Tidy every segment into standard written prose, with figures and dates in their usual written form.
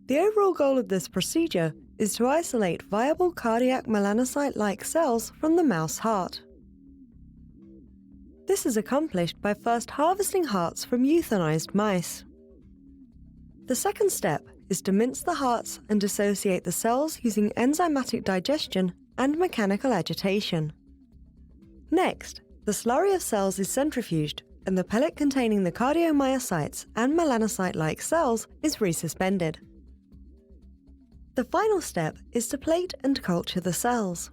The overall goal of this procedure is to isolate viable cardiac melanocyte-like cells from the mouse heart. This is accomplished by first harvesting hearts from euthanized mice. The second step is to mince the hearts and dissociate the cells using enzymatic digestion and mechanical agitation. Next, the slurry of cells is centrifuged and the pellet containing the cardiomyocytes and melanocyte-like cells is resuspended. The final step is to plate and culture the cells.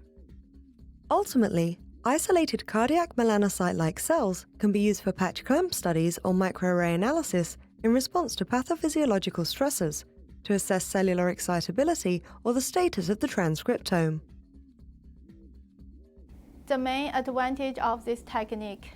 Ultimately, isolated cardiac melanocyte-like cells can be used for patch clamp studies or microarray analysis in response to pathophysiological stressors to assess cellular excitability or the status of the transcriptome. The main advantage of this technique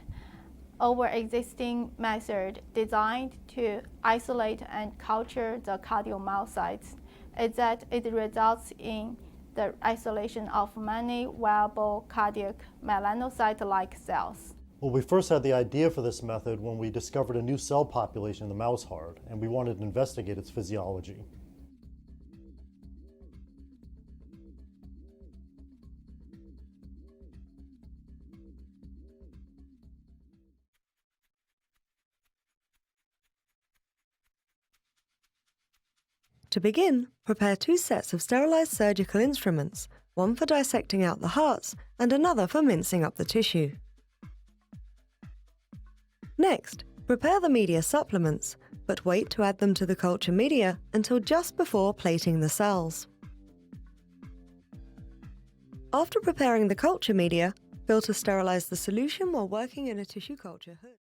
over existing method designed to isolate and culture the cardiomyocytes is that it results in the isolation of many viable cardiac melanocyte-like cells. Well, we first had the idea for this method when we discovered a new cell population in the mouse heart, and we wanted to investigate its physiology. To begin, prepare 2 sets of sterilized surgical instruments, one for dissecting out the hearts and another for mincing up the tissue. Next, prepare the media supplements, but wait to add them to the culture media until just before plating the cells. After preparing the culture media, filter sterilize the solution while working in a tissue culture hood.